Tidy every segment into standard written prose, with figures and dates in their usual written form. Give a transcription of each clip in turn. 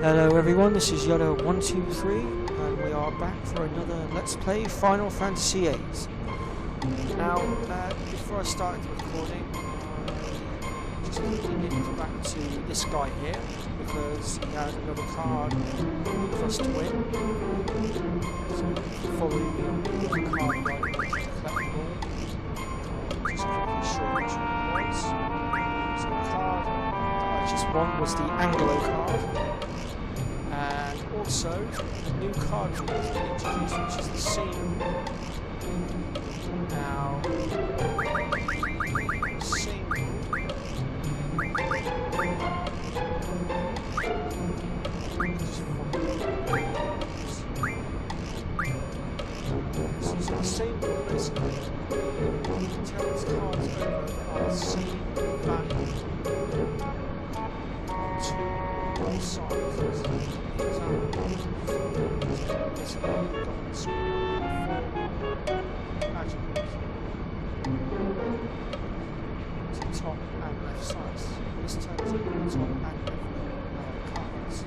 Hello everyone, this is Yoda123 and we are back for another Let's Play Final Fantasy VIII. Now, before I started the recording, I just quickly needed to back to this guy here because he had another card for us to win. So follow me on the card right to collect them all. Just quickly show which one it was. So the card that I just won was the Anglo card. And also a new card that has been introduced, which is the Scene. Now, Scene. So the Scene basically, you can tell its cards over are Scene value to all sides. Top and left sides. This turns into the top and left cards.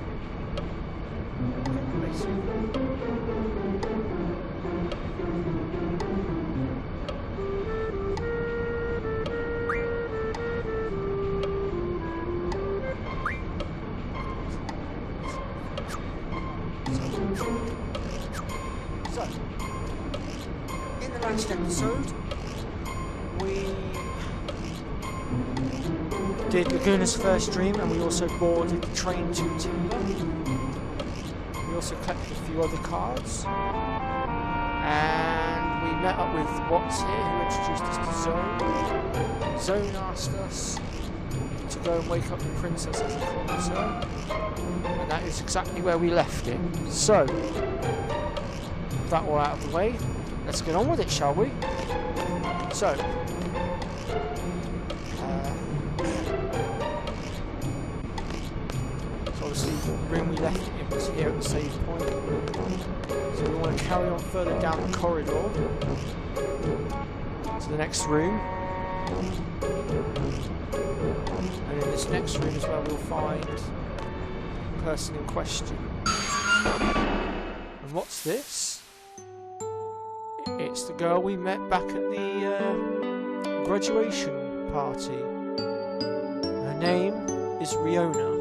So, in the last episode, we did Laguna's first dream and we also boarded the train to Timber. We also collected a few other cards. And we met up with Watts here who introduced us to Zone. Zone asked us to go and wake up the princess as he calls her. And that is exactly where we left it. So, with that all out of the way, let's get on with it, shall we? So, obviously the room we left it in was here at the save point. So we want to carry on further down the corridor to the next room. And in this next room is where we'll find the person in question. And what's this? It's the girl we met back at the graduation party. Her name is Riona.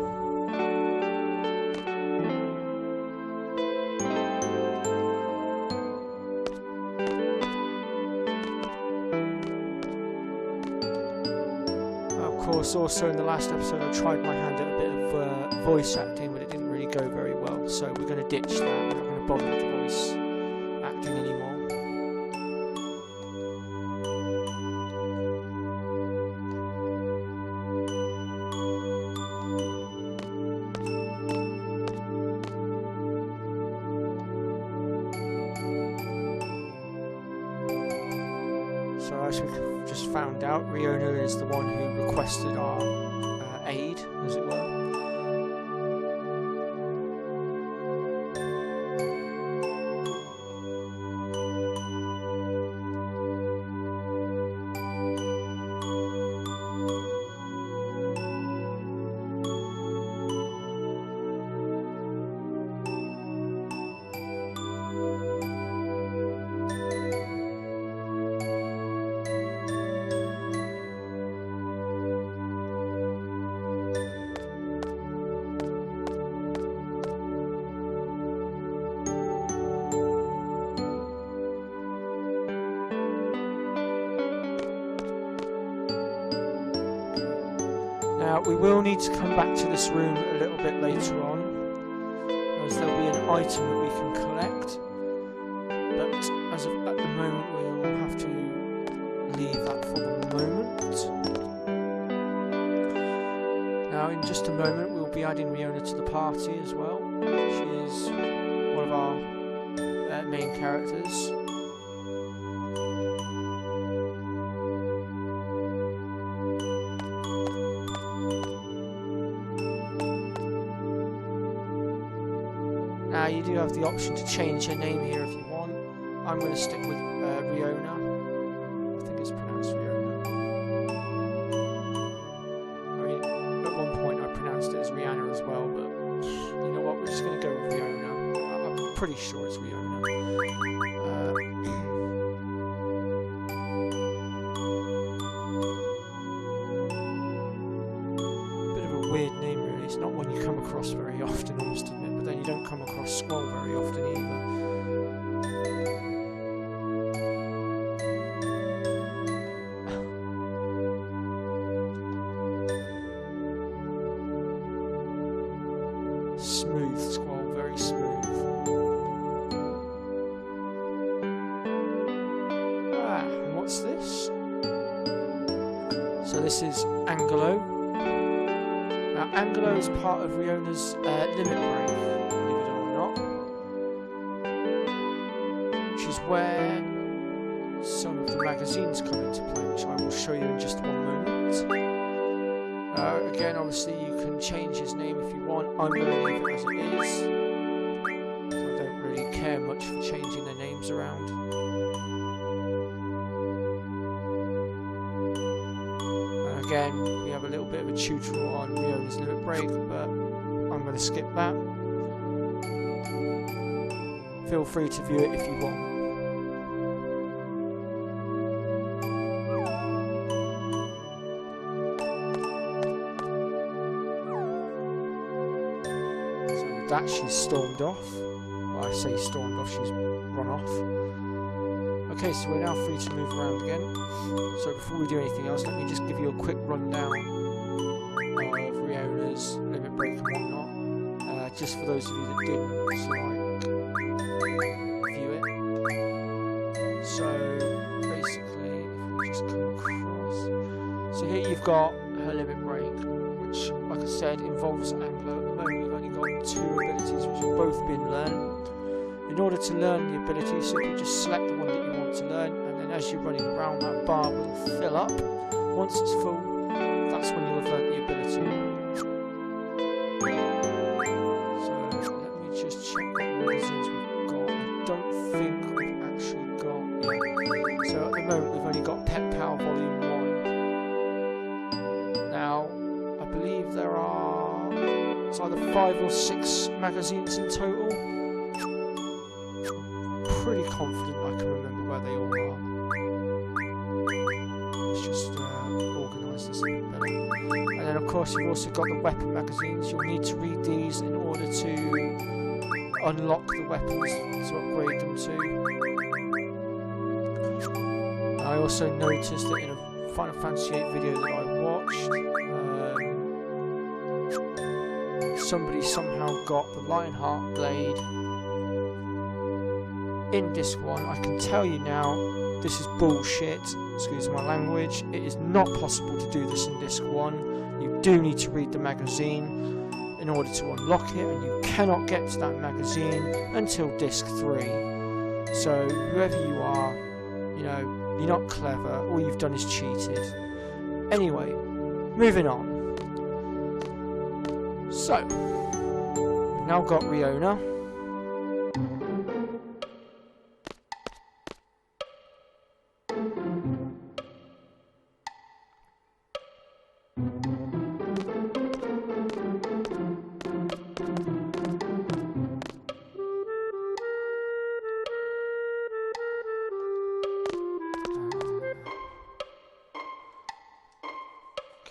Of course, also in the last episode I tried my hand at a bit of voice acting, but it didn't really go very well, so we're going to ditch that. We're not going to bother with the voice acting anymore. So as we've just found out, Riona is the one who requested our aid, as it were. Now, we will need to come back to this room a little bit later on, as there'll be an item that we can collect, but as of at the moment we'll have to leave that for the moment. Now, in just a moment we'll be adding Riona to the party as well. She is one of our main characters. Now you do have the option to change her name here if you want. I'm going to stick with Riona. I think it's pronounced Riona. I mean, at one point I pronounced it as Rihanna as well, but you know what? pretty sure it's Riona. Bit of a weird name, really. It's not one you come across very often, I must admit, but then you don't come across Squall very often either. Smooth Squall, very smooth. And what's this? So this is Angelo. Now Angelo is part of Riona's limit break, believe it or not, which is where some of the magazines come into play, which I will show you in just one moment. Again, obviously you can change his name if you want. I'm going to leave it as it is. So I don't really care much for changing their names around. And again, we have a little bit of a tutorial on Riona's limit break, but I'm going to skip that. Feel free to view it if you want. That she's stormed off. Well, I say stormed off, she's run off. Okay, so we're now free to move around again. So before we do anything else, let me just give you a quick rundown of Riona's limit break and whatnot. Just for those of you that didn't, so view it. So basically, if we just come across. So here you've got her limit break, which, like I said, involves Anglo. At the moment, we've only got 2 abilities which have both been learned. In order to learn the ability, simply just select the one that you want to learn, and then as you're running around, that bar will fill up. Once it's full, that's when you'll have learned the ability. So let me just check what magazines we've got. I don't think we've actually got. Yeah. So at the moment, we've only got Pet Pal Volume 1. Now, I believe there are. It's either 5 or 6 magazines in total. Pretty confident I can remember where they all are. Let's just organise this a bit better. And then of course you've also got the weapon magazines. You'll need to read these in order to unlock the weapons to upgrade them to. I also noticed that in a Final Fantasy VIII video that I watched, somebody somehow got the Lionheart blade in Disc 1. I can tell you now, this is bullshit, excuse my language. It is not possible to do this in Disc 1. You do need to read the magazine in order to unlock it, and you cannot get to that magazine until Disc 3. So whoever you are, you know, you're not clever, all you've done is cheated. Anyway, moving on. So, we've now got Riona.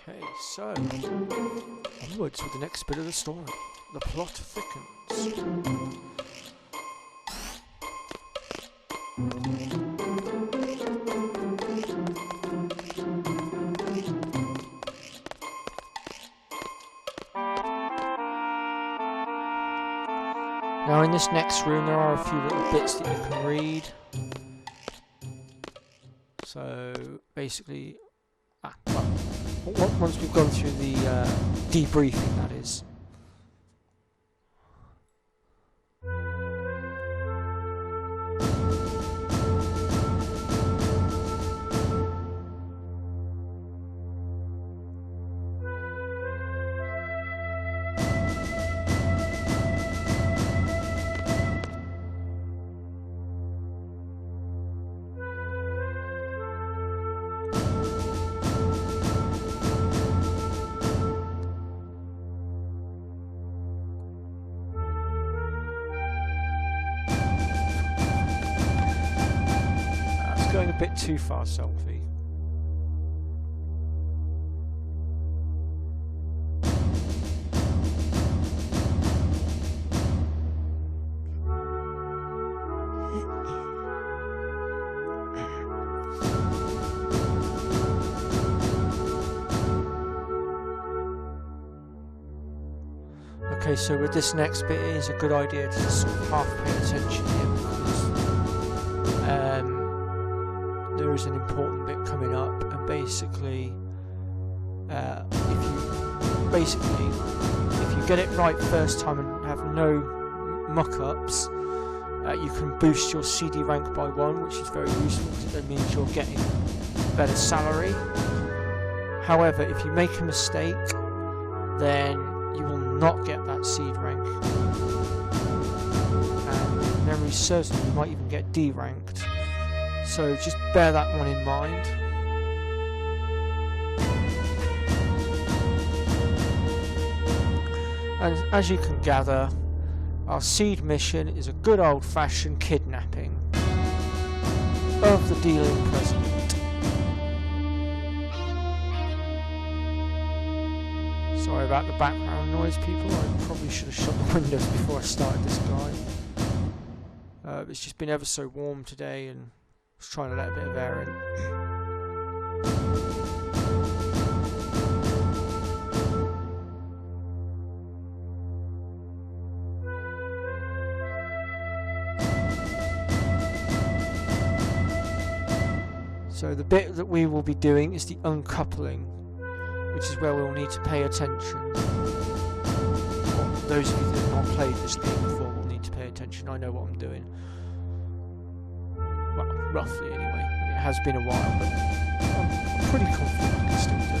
Okay, so onwards with the next bit of the story. The plot thickens. Now in this next room there are a few little bits that you can read. So basically, well, once we've gone through the debriefing, that is. a bit too far, Selfie. Okay, so with this next bit, it is a good idea to just sort of half pay attention here because there is an important bit coming up, and basically, if you get it right first time and have no muck-ups, you can boost your CD rank by 1, which is very useful because it means you're getting better salary. However, if you make a mistake, then you will not get that seed rank, and if memory serves me, you might even get D ranked, so just bear that one in mind. And as you can gather, our seed mission is a good old-fashioned kidnapping of the dealing president. Sorry about the background noise, people. I probably should have shut the windows before I started this guy. It's just been ever so warm today, and I was trying to let a bit of air in. So the bit that we will be doing is the uncoupling, which is where we'll need to pay attention. Well, those of you that have not played this game before will need to pay attention. I know what I'm doing. Well, roughly anyway. I mean, it has been a while, but I'm pretty confident I can still do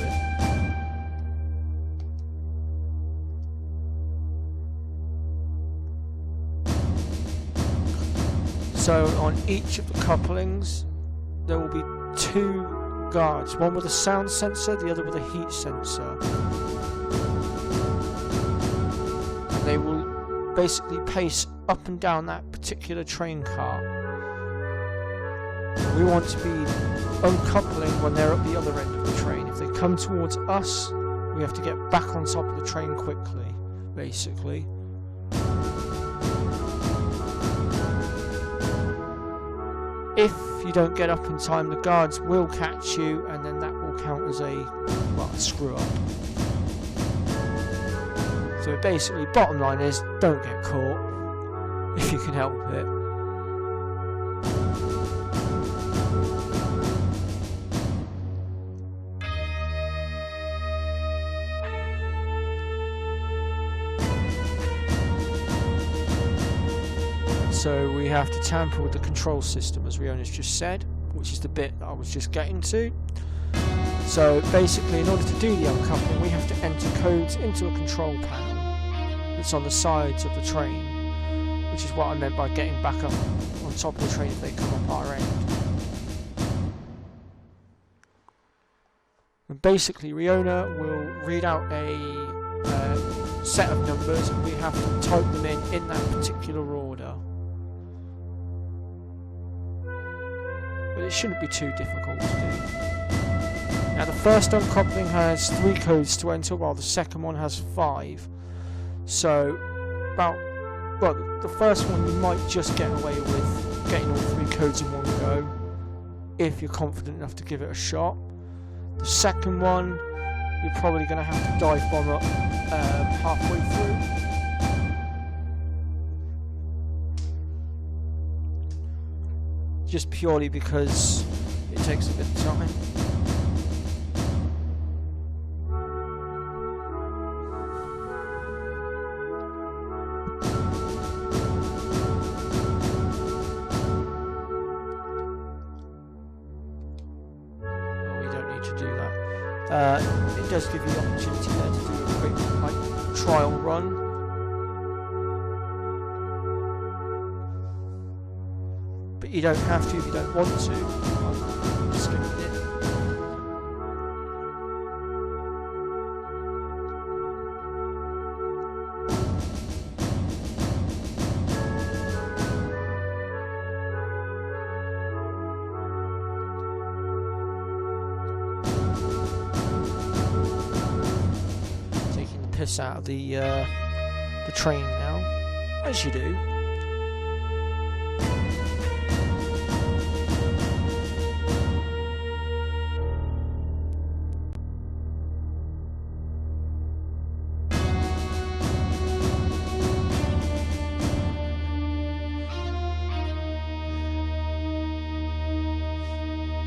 it. So on each of the couplings, there will be 2 guards, one with a sound sensor, the other with a heat sensor. And they will basically pace up and down that particular train car. We want to be uncoupling when they're at the other end of the train. If they come towards us, we have to get back on top of the train quickly, basically. If you don't get up in time, the guards will catch you, and then that will count as a screw up. So basically, bottom line is, don't get caught if you can help it. So we have to tamper with the control system, as Riona's just said, which is the bit that I was just getting to. So basically, in order to do the uncoupling, we have to enter codes into a control panel that's on the sides of the train, which is what I meant by getting back up on top of the train if they come up our end. And basically, Riona will read out a set of numbers, and we have to type them in that particular order. But it shouldn't be too difficult to do. Now the first uncoupling has 3 codes to enter, while the second one has 5. So, the first one you might just get away with getting all 3 codes in one go, if you're confident enough to give it a shot. The second one, you're probably going to have to dive bomb up halfway through. Just purely because it takes a bit of time. Oh, we don't need to do that. It does give you the opportunity there to do a quick trial run. You don't have to if you don't want to. I'm skipping it. piss out of the train now, as you do.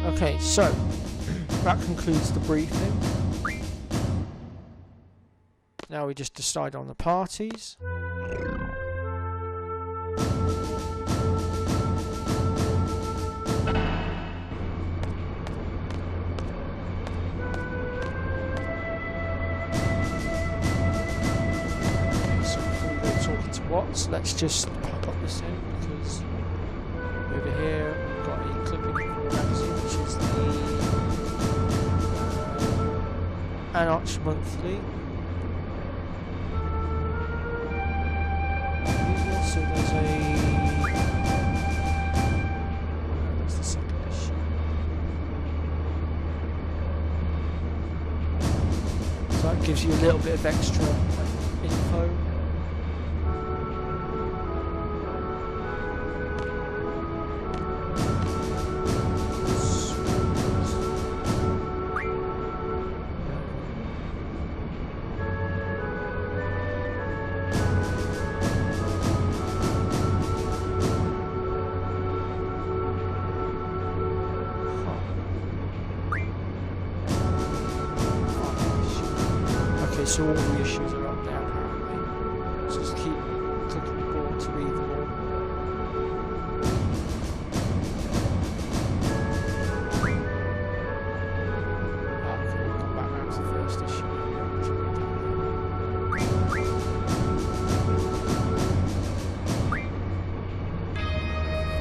Okay, so that concludes the briefing. Now we just decide on the parties. So before we go talking to Watts, let's just pop up this in, because over here we've got a clipping from the magazine, which is the Anarch Monthly. So there's that's the second issue. So that gives you a little bit of extra info. So all the issues are up there apparently. So just keep clicking the board to read them all. Okay, we'll come back round to the first issue.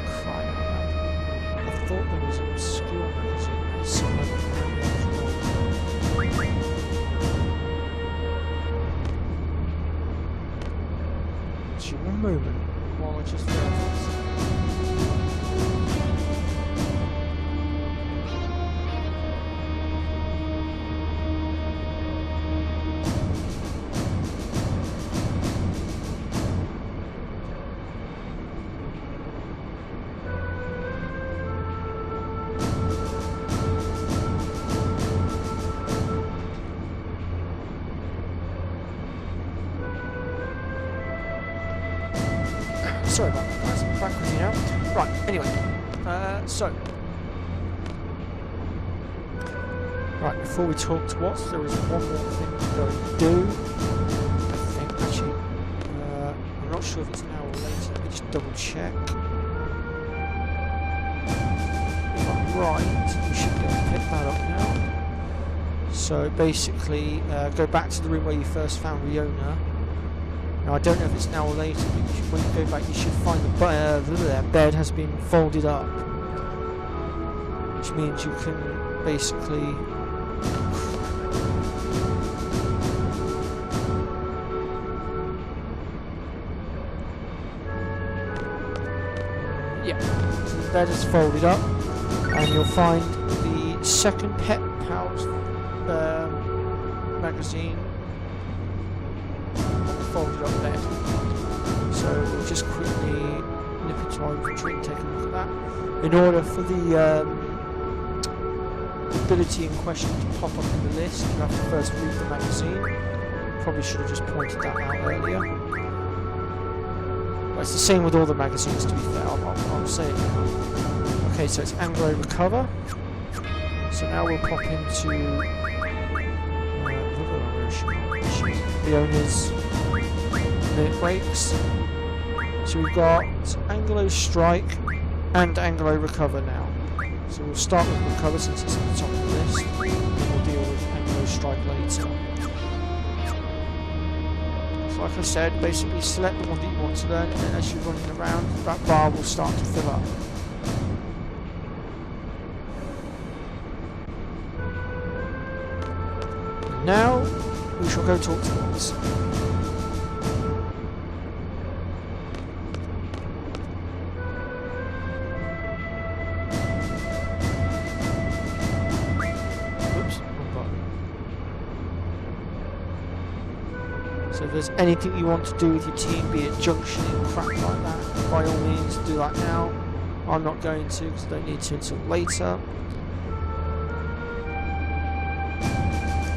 Cry out loud. I thought there was an obscure magazine somewhere. One moment while I just verify. Sorry about that, guys. I'm back with you now. Right, anyway. Right, before we talk to Watts, there is one more thing to go and do. I think, actually, I'm not sure if it's now or later. Let me just double check. If I'm right, we should be able to pick that up now. So basically, go back to the room where you first found Riona. Now I don't know if it's now or later, but when you go back you should find the bed has been folded up. Which means you can basically... Yeah, so the bed is folded up and you'll find the second Pet Pals magazine folded up bed. So we'll just quickly nip into our inventory and take a look at that. In order for the ability in question to pop up in the list, you have to first read the magazine. Probably should have just pointed that out earlier. But it's the same with all the magazines, to be fair. I'll say it now. Okay, so it's Anglo Recover. So now we'll pop into the owner's minute breaks. So we've got Anglo Strike and Anglo Recover now. So we'll start with Recover since it's at the top of the list, and we'll deal with Anglo Strike later. So like I said, basically select the one that you want to learn, and then as you're running around, that bar will start to fill up. Now we shall go talk to Watts. Oops, wrong button. there's anything you want to do with your team, be it junctioning, crap like that, by all means do that now. I'm not going to because I don't need to until later.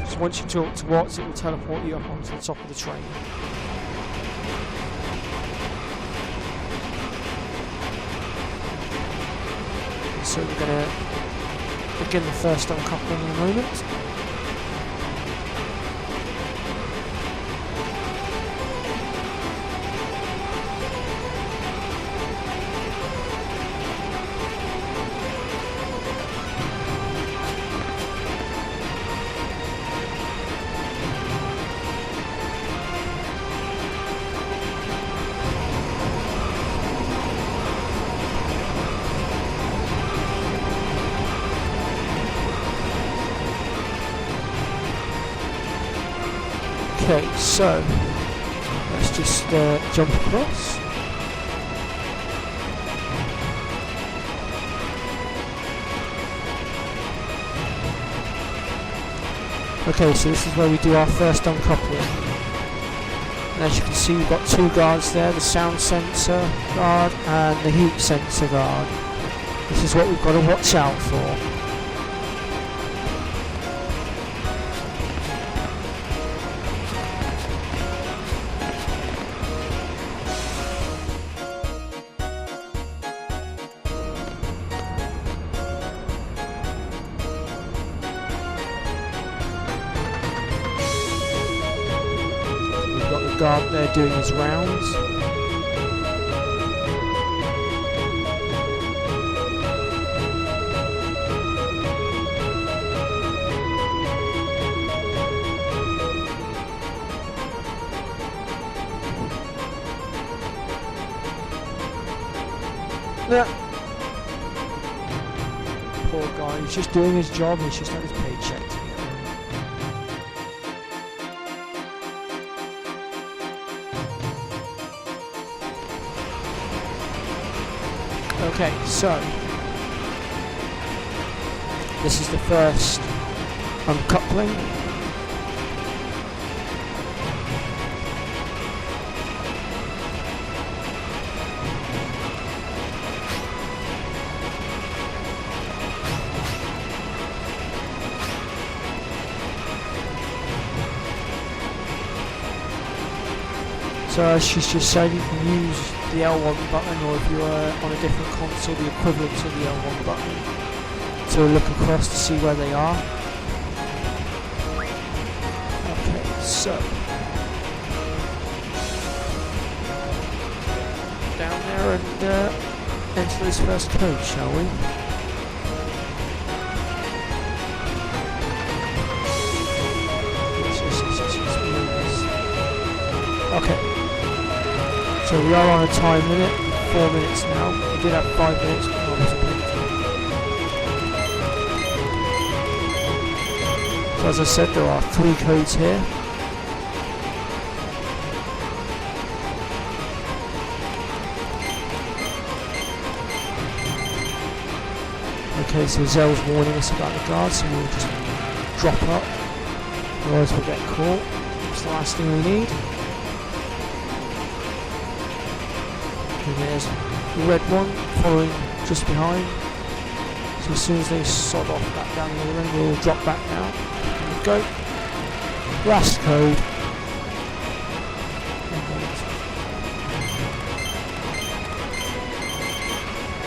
So once you talk to Watts, it will teleport you up onto the top of the train. So we're going to begin the first uncoupling in a moment. Okay, so let's just jump across. Okay, so this is where we do our first uncoupling. And as you can see, we've got two guards there, the sound sensor guard and the heat sensor guard. This is what we've got to watch out for. Guard there doing his rounds. Yeah. Poor guy, he's just doing his job, he's just had his paycheck. Okay, so this is the first uncoupling. So as she's just said, you can use the L1 button, or if you're on a different console, the equivalent to the L1 button, to look across to see where they are. Okay, so down there and enter this first code, shall we? Okay. So we are on a time limit, 4 minutes now. We did have 5 minutes, but not as plenty. So as I said, there are 3 codes here. Okay, so Zell's warning us about the guards, so we'll just drop up, otherwise we'll get caught. It's the last thing we need. And there's the red one following just behind. So as soon as they sod off back down the other end, we'll drop back now. There we go. Last code.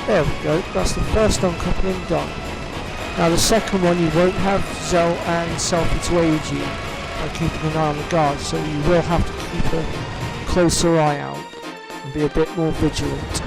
There we go. That's the first uncoupling done. Now the second one, you won't have Zell and Selphie to aid you by keeping an eye on the guards, so you will have to keep a closer eye out and be a bit more vigilant.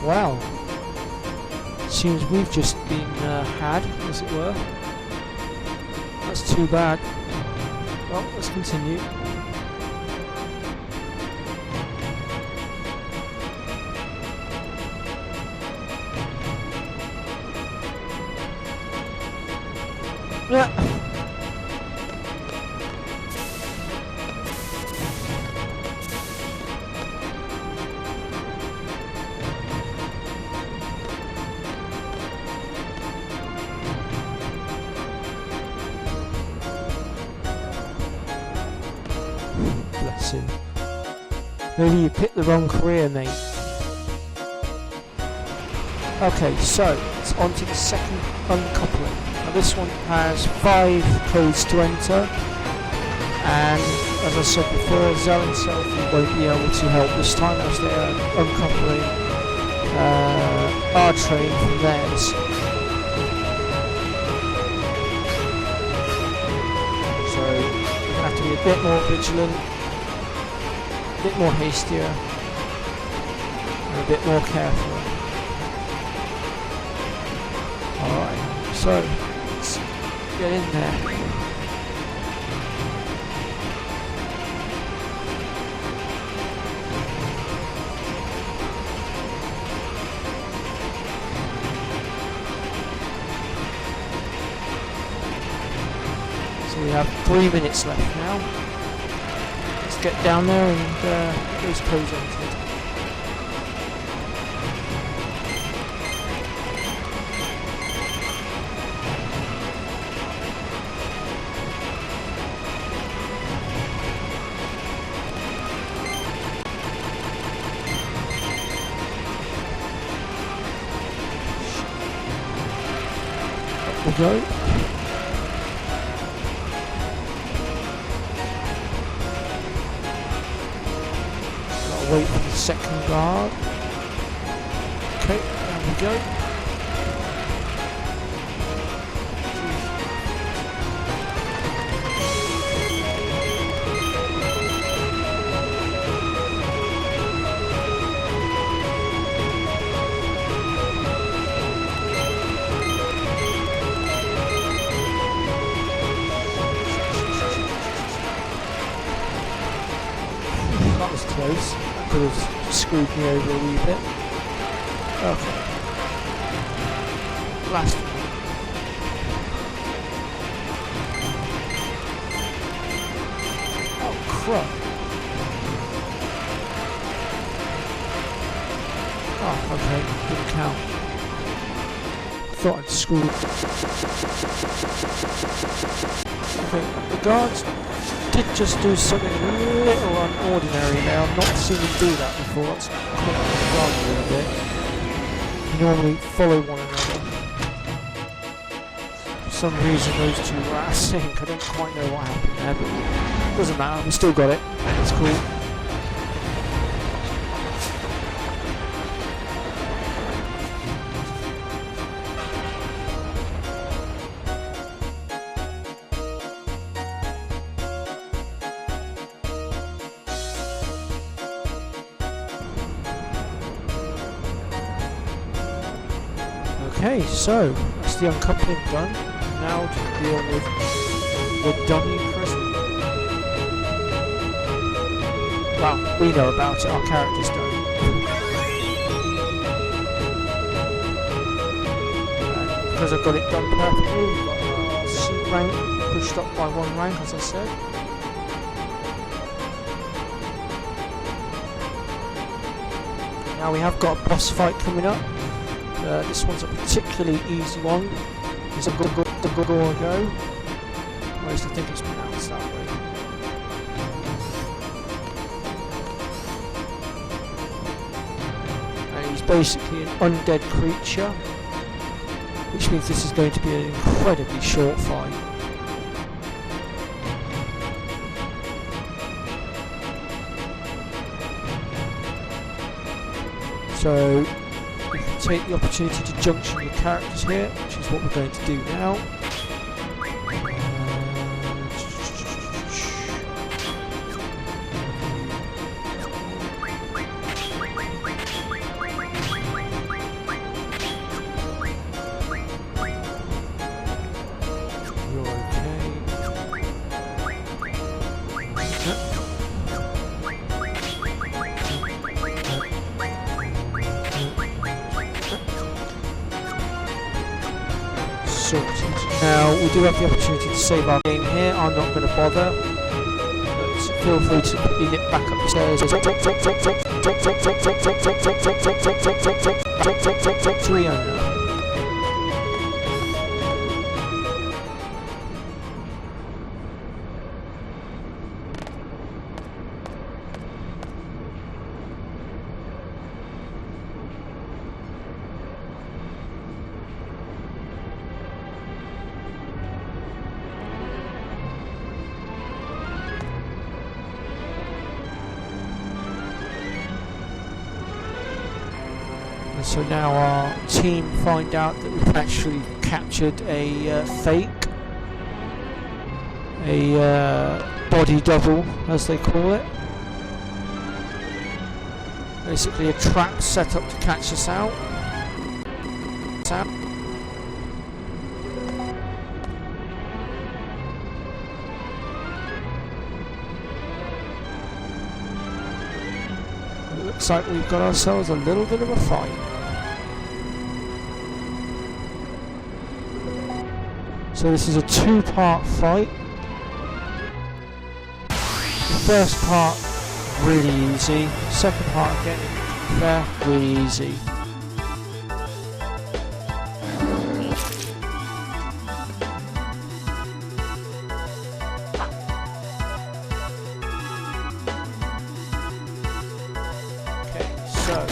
Wow. Seems we've just been had, as it were. That's too bad. Well, let's continue. Yeah. Bless him. Maybe you picked the wrong career, mate. Okay, so it's on to the second uncoupling. Now this one has 5 codes to enter, and as I said before, Zell and Selfie won't be able to help this time as they are uncoupling our train from theirs. So we're going to have to be a bit more vigilant, a bit more hastier, and a bit more careful. Alright, so let's get in there. So we have 3 minutes left now. Let's get down there and get those codes entered. Up we go. Wait for the second guard. Okay, there we go. That was close. Could have screwed me over a wee bit. Okay. Last one. Oh, crap. Oh, okay. Didn't count. I thought I'd screwed. Okay, the guards did just do something a little unordinary there. I've not seen them do that before. That's caught me off guard a little bit. They normally follow one another. For some reason those two were out of sync. I don't quite know what happened there, but it doesn't matter. We still got it. It's cool. Okay, so that's the uncoupling done. Now to deal with the dummy prison. Well, we know about it, our characters don't. And because I've got it done perfectly, we've got our C rank pushed up by 1 rank, as I said. Now we have got a boss fight coming up. This one's a particularly easy one. It's a go. Or at least I think it's pronounced that way. And he's basically an undead creature, which means this is going to be an incredibly short fight. So take the opportunity to junction your characters here, which is what we're going to do now. sorted. Now, we do have the opportunity to save our game here. I'm not going to bother. But feel free to quickly nip back up the stairs. 3-0. So now our team find out that we've actually captured a fake, body double as they call it. Basically a trap set up to catch us out. It looks like we've got ourselves a little bit of a fight. So this is a two-part fight. The first part, really easy. Second part, again, fair, really easy. Okay, so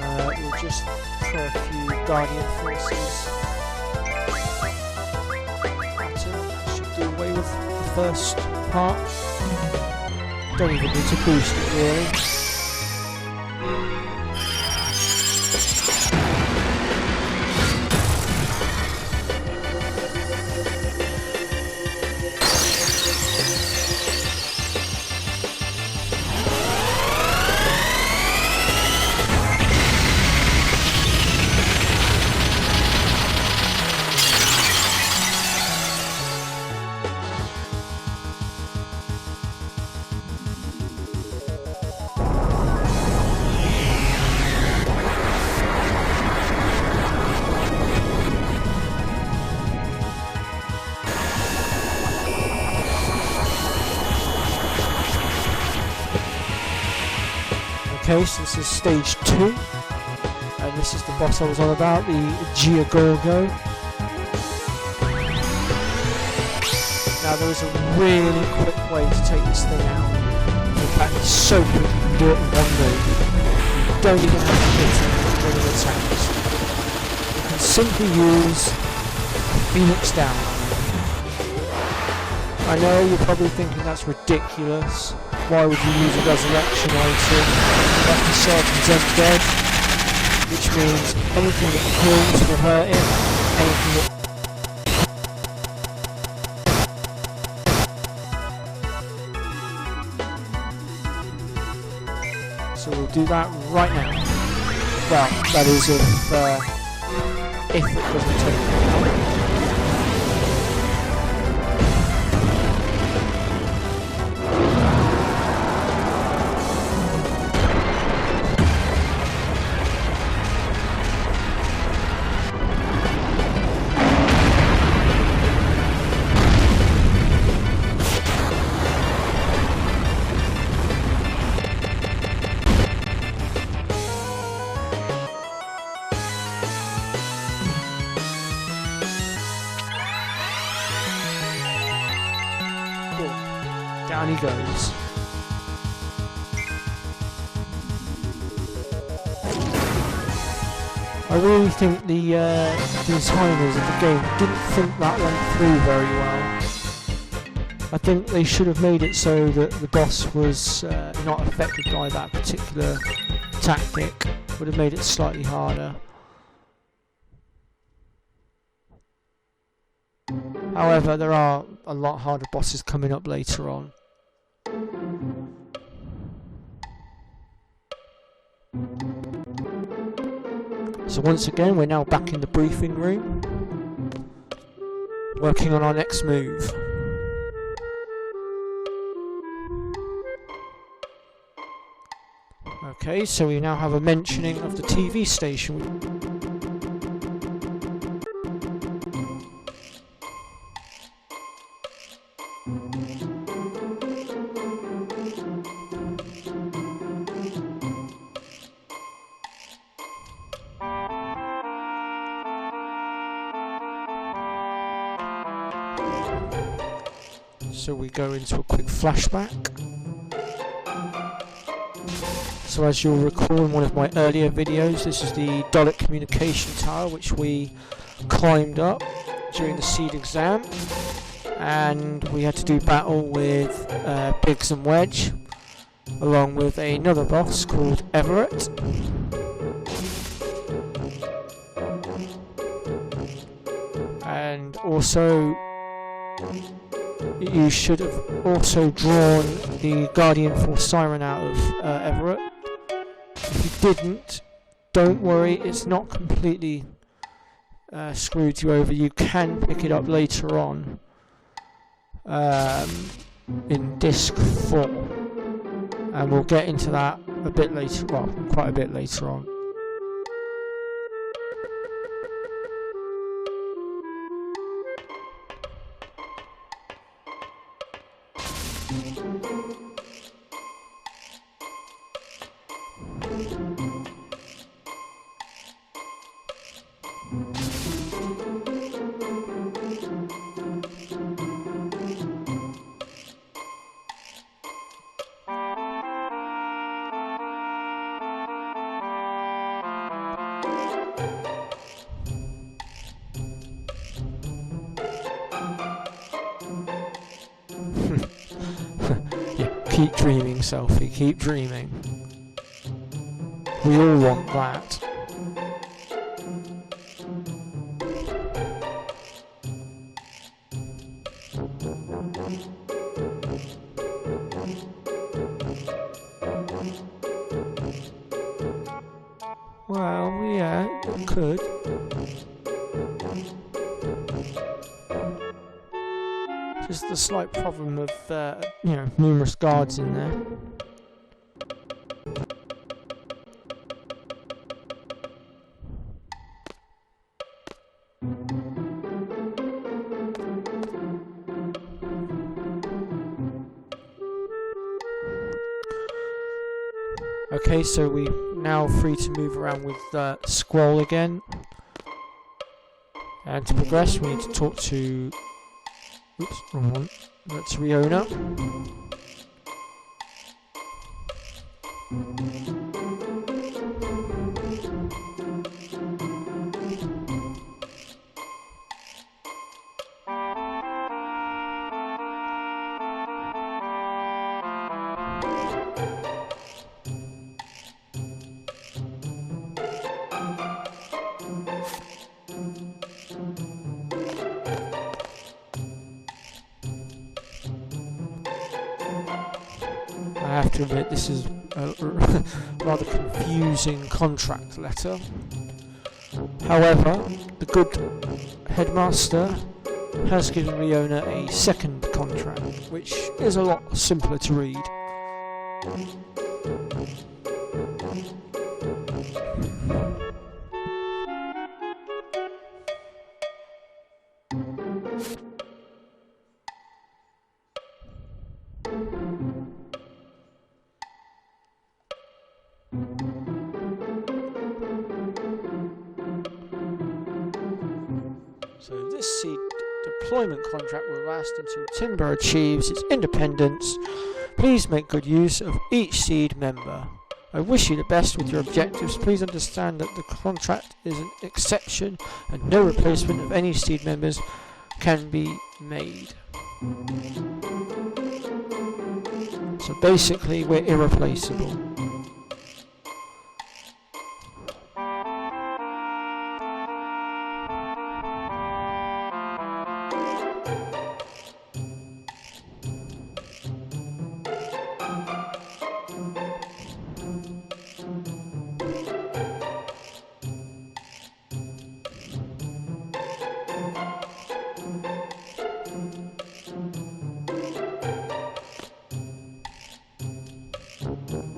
we'll just throw a few Guardian forces at him. That should do away with the first part. Don't even need to boost it really. Okay, so this is stage 2, and this is the boss I was on about, the Giagorgo. Now there is a really quick way to take this thing out. In fact, it's so quick you can do it in one move. You don't even have to hit it when it attacks. You can simply use Phoenix Down. I know you're probably thinking that's ridiculous. Why would you use a resurrection item? That's the Sergeant's undead, which means anything that kills will hurt him, anything that... So we'll do that right now. Well, that is if it doesn't take it out. Down he goes. I really think the designers of the game didn't think that went through very well. I think they should have made it so that the boss was not affected by that particular tactic. Would have made it slightly harder. However, there are a lot harder bosses coming up later on. So once again, we're now back in the briefing room, working on our next move. Okay, so we now have a mentioning of the TV station. So we go into a quick flashback. So as you'll recall in one of my earlier videos, this is the Dalek communication tower which we climbed up during the seed exam, and we had to do battle with Biggs and Wedge along with another boss called Everett. And also you should have also drawn the Guardian Force Siren out of Everett. If you didn't, don't worry, it's not completely screwed you over. You can pick it up later on in disc 4, and we'll get into that a bit later, well, quite a bit later on. Keep dreaming, Selphie, keep dreaming. We all want that. Well, yeah, it could. Just the slight problem of, numerous guards in there. Okay, so we're now free to move around with Squall again. And to progress, we need to talk to... Oops, wrong one. That's Riona. I have to admit, this is a rather confusing contract letter. However, the good headmaster has given Riona a second contract, which is a lot simpler to read. So this seed deployment contract will last until Timber achieves its independence. Please make good use of each seed member. I wish you the best with your objectives. Please understand that the contract is an exception and no replacement of any seed members can be made. So basically we're irreplaceable.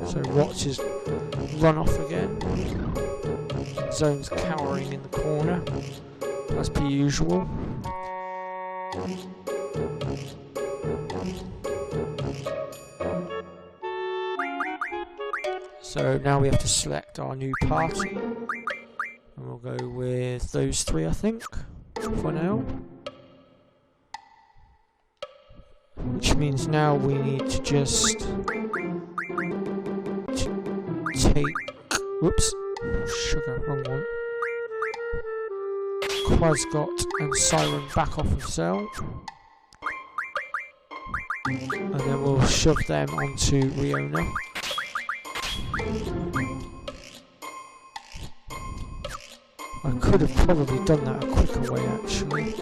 So Watch is run off again. Zone's cowering in the corner, as per usual. So now we have to select our new party, and we'll go with those three, I think, for now. which means now we need to just take, whoops, sugar, wrong one, Quasgot and Siren back off of Cell, and then we'll shove them onto Riona. I could have probably done that a quicker way actually.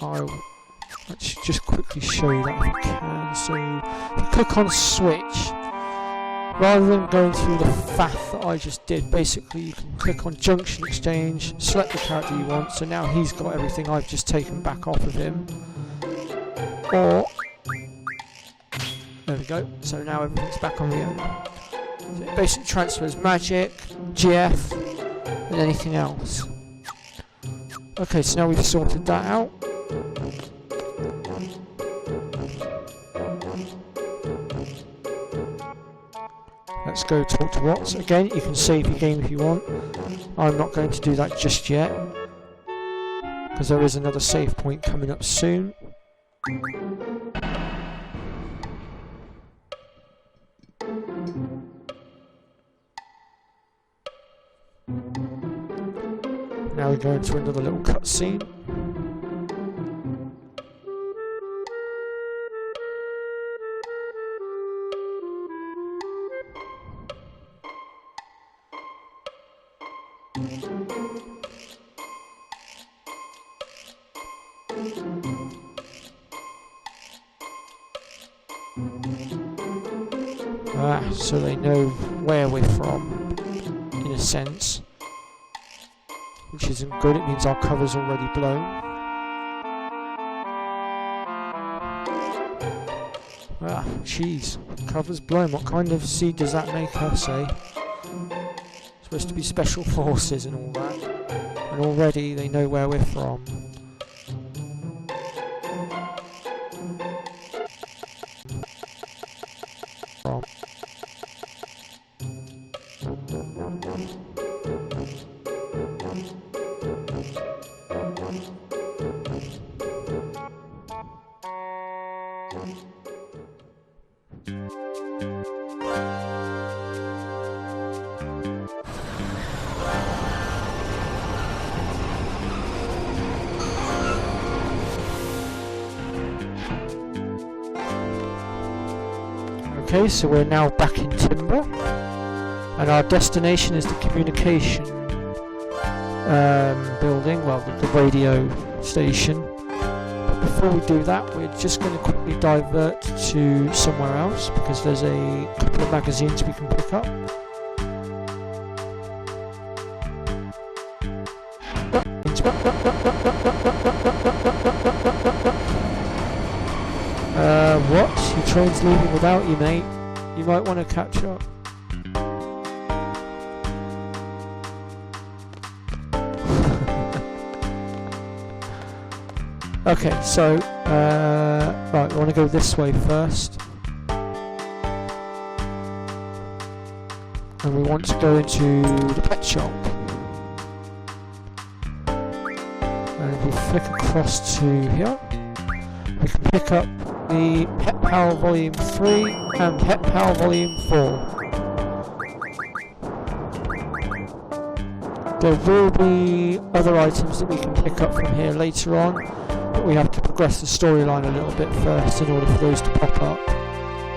I'll actually just quickly show you that if I can. So if you click on switch, rather than going through the faff that I just did, basically you can click on junction exchange, select the character you want, so now he's got everything I've just taken back off of him. Or, there we go, so now everything's back on the owner. So it basically transfers magic, GF, and anything else. Okay, so now we've sorted that out. Let's go talk to Watts. Again, you can save your game if you want. I'm not going to do that just yet, because there is another save point coming up soon. Now we go into another little cutscene. So they know where we're from, in a sense. Which isn't good, it means our cover's already blown. Ah, jeez, cover's blown. What kind of seed does that make us, eh? Supposed to be special forces and all that. And already they know where we're from. Okay, so we're now back in Timber, and our destination is the communication building, well, the radio station. But before we do that, we're just going to quickly divert to somewhere else, because there's a couple of magazines we can pick up. What? Your train's leaving without you, mate. You might want to catch up. Okay, so, right, we want to go this way first. And we want to go into the pet shop. And if we flick across to here, we can pick up the Pet Pal Volume 3 and Pet Pal Volume 4. There will be other items that we can pick up from here later on, but we have to progress the storyline a little bit first in order for those to pop up.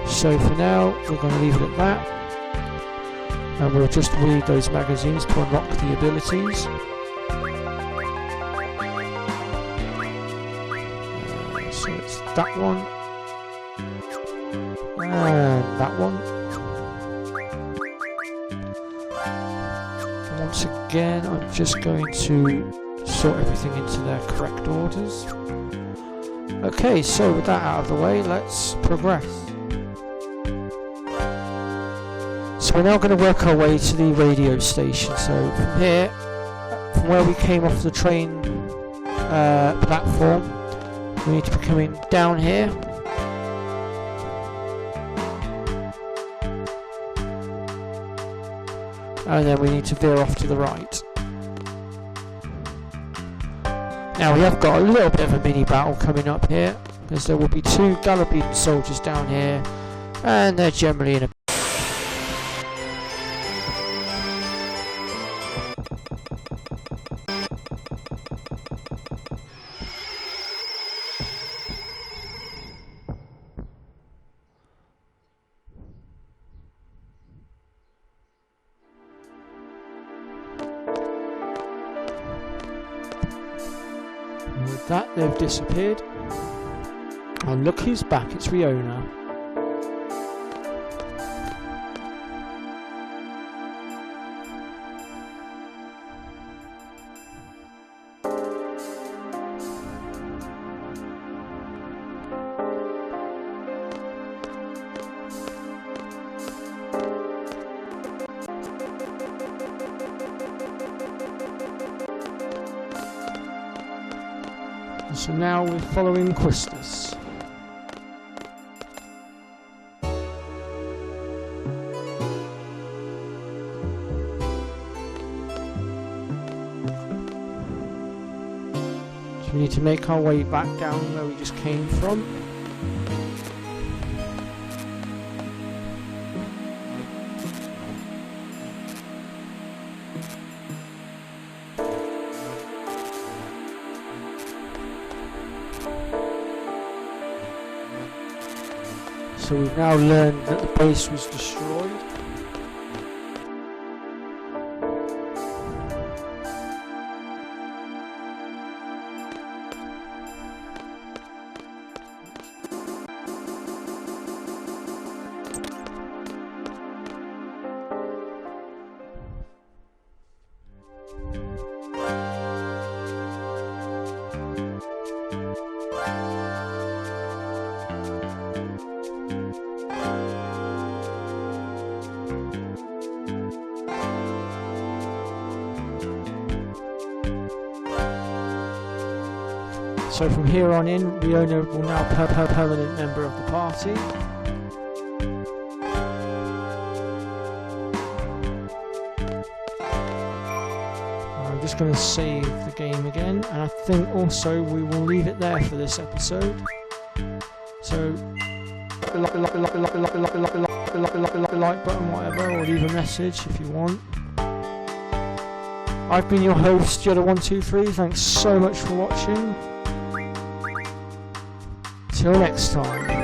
So for now, we're going to leave it at that, and we'll just read those magazines to unlock the abilities. So it's that one. And that one. And once again, I'm just going to sort everything into their correct orders. Okay, so with that out of the way, let's progress. So we're now going to work our way to the radio station. So from here, from where we came off the train platform, we need to be coming down here. And then we need to veer off to the right. Now we have got a little bit of a mini battle coming up here, because there will be 2 Galloping soldiers down here, and they're generally in a... And with that, they've disappeared. And look who's back, it's Riona. So now we're following Quistis. So we need to make our way back down where we just came from. So we've now learned that the base was destroyed. So from here on in, Riona will now be a permanent member of the party. I'm just going to save the game again, and I think also we will leave it there for this episode. So, like button, whatever, or leave a message if you want. I've been your host, Yoda123. Thanks so much for watching. Till next time.